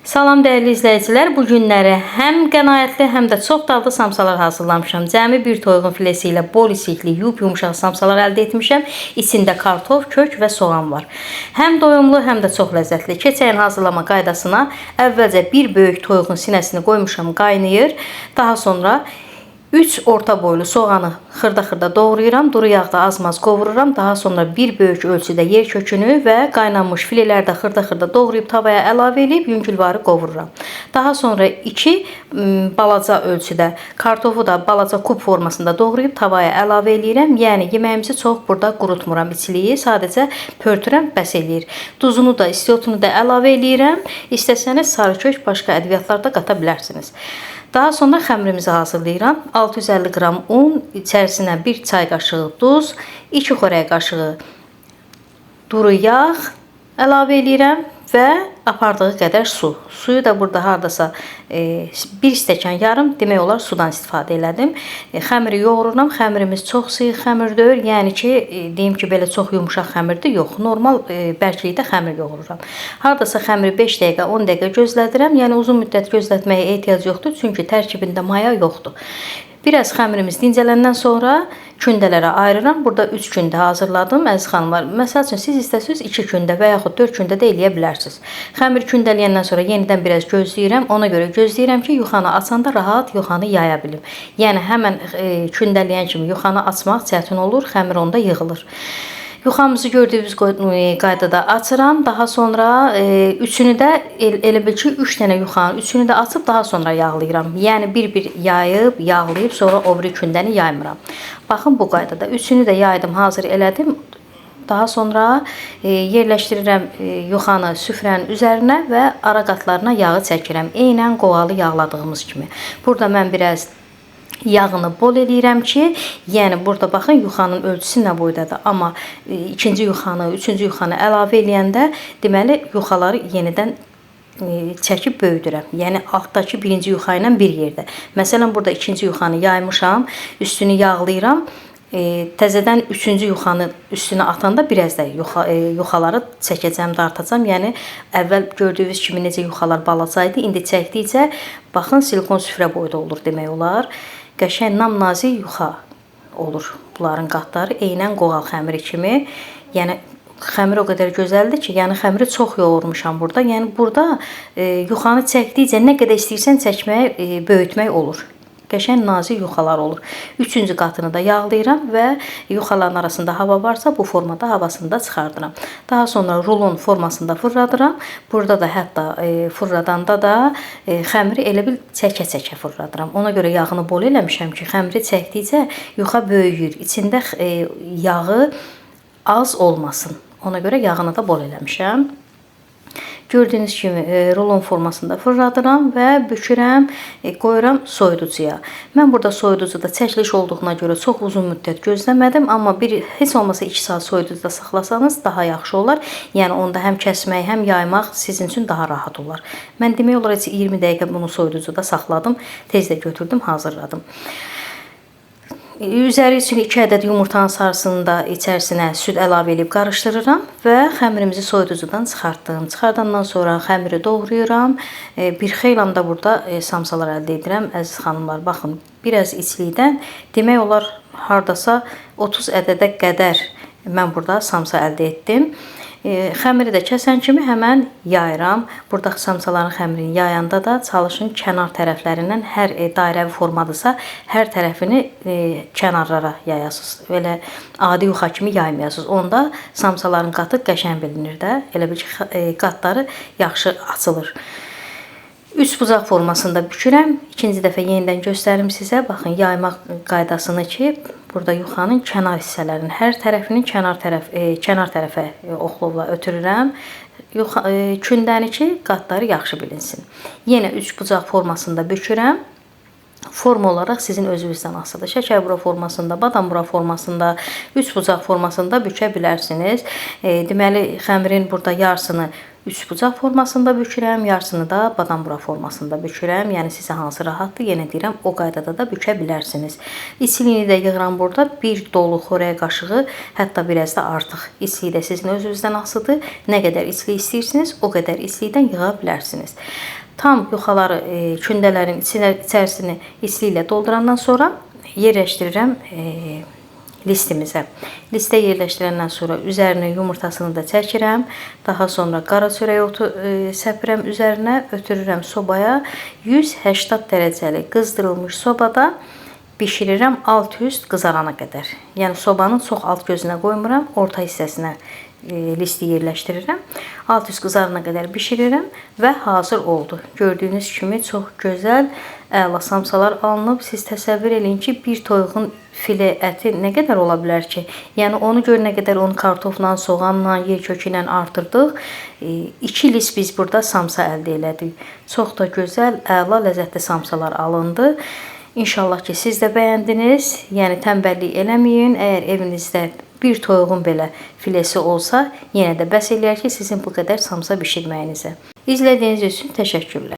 Salam dəyərli izləyicilər, bu günləri həm qənaətli, həm də çox dadlı samsalar hazırlamışam. Cəmi bir toyuğun filesi ilə bol isikli, yumşaq samsalar əldə etmişəm. İçində kartof, kök və soğan var. Həm doyumlu, həm də çox ləzzətli. Keçəyin hazırlama qaydasına əvvəlcə bir böyük toyuğun sinəsini qoymuşam, qaynayır. Daha sonra 3 orta boylu soğanı xırda-xırda doğrayıram, duru yağda az-maz qovururam. Daha sonra bir böyük ölçüdə yer kökünü və qaynanmış fileləri də xırda-xırda doğrayıb tavaya əlavə edib yüngülvarı qovururam. Daha sonra 2 balaca ölçüdə kartofu da balaca kub formasında doğrayıb tavaya əlavə edirəm. Yəni yeməyimizi çox burada qurutmuram, içiliyi sadəcə pörtürəm, bəs eləyir. Duzunu da, istiotunu da əlavə edirəm. İstəsəniz sarı kök, başqa ədviyyatlar da qata bilərsiniz. Daha sonra xəmirimizi hazırlayıram. 650 qram un, içərisinə 1 çay qaşığı duz, 2 xörək qaşığı duru yağ əlavə edirəm və apardığı qədər su. Suyu da burada hardasa 1 stəkan yarım, demək olar sudan istifadə elədim. Xəmiri yoğururam. Xəmirimiz çox sıx xəmirdir. Yəni ki, deyim ki, belə çox yumşaq xəmirdir. Yox, normal bərklikdə xəmir yoğururam. Hardasa xəmiri 5 dəqiqə, 10 dəqiqə gözlədirəm. Yəni uzun müddət gözlətməyə ehtiyac yoxdur, çünki tərkibində maya yoxdur. Biraz xəmirimiz dincələndən sonra kündələrə ayırıram. Burada 3 kündə hazırladım, əziz xanımlar. Məsəl üçün siz istəsəniz 2 kündə və yaxud 4 kündə də eləyə bilərsiniz. Xəmir kündələyəndən sonra yenidən biraz gözləyirəm. Ona görə gözləyirəm ki, yuxanı açanda rahat yuxanı yaya bilim. Yəni həmən kündələyən kimi yuxanı açmaq çətin olur, xəmir onda yığılır. Yuxamızı gördüyünüz qaydada açıram. Daha sonra üçünü də elə bil ki 3 dənə yuxanın üçünü də açıb daha sonra yağlayıram. Yəni bir-bir yayıb, yağlayıb sonra o biri kündəni yaymıram. Baxın bu qaydada üçünü də yaydım, hazır elədim. Daha sonra yerləşdirirəm yuxanı süfrənin üzərinə və ara qatlarına yağı çəkirəm. Eynən qoğalı yağladığımız kimi. Burada mən biraz yağını bol eləyirəm ki, yəni burada baxın yuxanın ölçüsü nə boydadır. Amma ikinci yuxanı, üçüncü yuxanı əlavə eləyəndə deməli yuxaları yenidən çəkib böyüdürəm. Yəni altdakı birinci yuxa ilə bir yerdə. Məsələn burada ikinci yuxanı yaymışam, üstünü yağlayıram. Təzədən üçüncü yuxanı üstünə atanda biraz da yuxaları çəkəcəm, dartacam. Yəni əvvəl gördüyünüz kimi necə yuxalar balacaydı, indi çəkdikcə baxın silikon süfrə boyda olur demək olar. Qəşəng nam-nazik yuxa olur bunların qatları, eynən qoğal xəmiri kimi. Yəni xəmir o qədər gözəldir ki, yəni xəmiri çox yoğurmuşam burada. Yəni burada yuxanı çəkdikcə nə qədər istəyirsən çəkməyə, böyütmək olur. Qəşəng nazik yuxalar olur. Üçüncü qatını da yağlayıram və yuxaların arasında hava varsa bu formada havasını da çıxardıram. Daha sonra rulon formasında fırladıram. Burada da hətta fırladanda da xəmiri elə bil çəkə-çəkə fırladıram. Ona görə yağını bol eləmişəm ki, xəmiri çəkdikcə yuxa böyüyür. İçində yağı az olmasın. Ona görə yağını da bol eləmişəm. Gördüyünüz kimi rulon formasında fırladıram və bükürəm, qoyuram soyuducuya. Mən burada soyuducuda çəkiliş olduğuna görə çox uzun müddət gözləmədim, amma heç olmasa 2 saat soyuducuda saxlasanız daha yaxşı olar. Yəni onda həm kəsmək, həm yaymaq sizin üçün daha rahat olar. Mən demək olar 20 dəqiqə bunu soyuducuda saxladım, tez də götürdüm, hazırladım. Üzəri üçün 2 ədəd yumurtanın sarısını da içərisinə süd əlavə edib qarışdırıram və xəmirimizi soyuducudan çıxartdım. Çıxardandan sonra xəmiri doğrayıram. Bir xeylam da burada samsalar əldə edirəm. Əziz xanımlar, baxın, biraz içlikdən demək olar hardasa 30 ədədə qədər mən burada samsa əldə etdim. Xəmiri də kəsən kimi həmən yayıram. Burada samsaların xəmirini yayanda da çalışın kənar tərəflərindən, hər dairəvi formadırsa hər tərəfini kənarlara yayasınız. Belə adi yuxa kimi yaymayasınız. Onda samsaların qatı qəşəng bilinir də. Elə bil ki, qatları yaxşı açılır. 3 bucaq formasında bükürəm. İkinci dəfə yenidən göstərim sizə. Baxın, yaymaq qaydasını ki, burada yuxanın kənar hissələrinin hər tərəfini kənar tərəfə oxlovla ötürürəm. Kündəni ki, qatları yaxşı bilinsin. Yenə 3 bucaq formasında bükürəm. Forma olaraq sizin özünüzdən asılıdır. Şəkərbura formasında, badambura formasında, 3 bucaq formasında bükə bilərsiniz. Deməli, xəmirin burada yarısını üçbucaq formasında bükürəm, yarısını da badambura formasında bükürəm. Yəni sizə hansı rahatdır, yenə deyirəm, o qaydada da bükə bilərsiniz. İçiliyini də yığıram burada. Bir dolu xörək qaşığı, hətta biraz da artıq. İçliyi də sizin özünüzdən asılıdır. Nə qədər içlik istəyirsiniz, o qədər içlikdən yığa bilərsiniz. Tam yuxaları, kündələrin içərisini içliklə doldurandan sonra yerləşdirirəm listimizə. Listə yerləşdirəndən sonra üzərinə yumurtasını da çəkirəm. Daha sonra qara çörək otu səpirəm üzərinə, ötürürəm sobaya. 180 dərəcəli qızdırılmış sobada bişirirəm alt-üst qızarana qədər. Yəni sobanın çox alt gözünə qoymuram, orta hissəsinə listi yerləşdirirəm. Alt-üst qızarana qədər bişirirəm və hazır oldu. Gördüyünüz kimi çox gözəl, əla samsalar alınıb. Siz təsəvvür eləyin ki, bir toyuğun file əti nə qədər ola bilər ki? Yəni onu gör nə qədər onu kartofla, soğanla, yer kökü ilə artırdıq. 2 list biz burada samsa əldə elədik. Çox da gözəl, əla, ləzzətli samsalar alındı. İnşallah ki, siz də bəyəndiniz. Yəni tənbəllik eləməyin. Əgər evinizdə bir toyuğun belə filesi olsa, yenə də bəs eləyər ki, sizin bu qədər samsa bişirməyinizə. İzlədiyiniz üçün təşəkkürlər.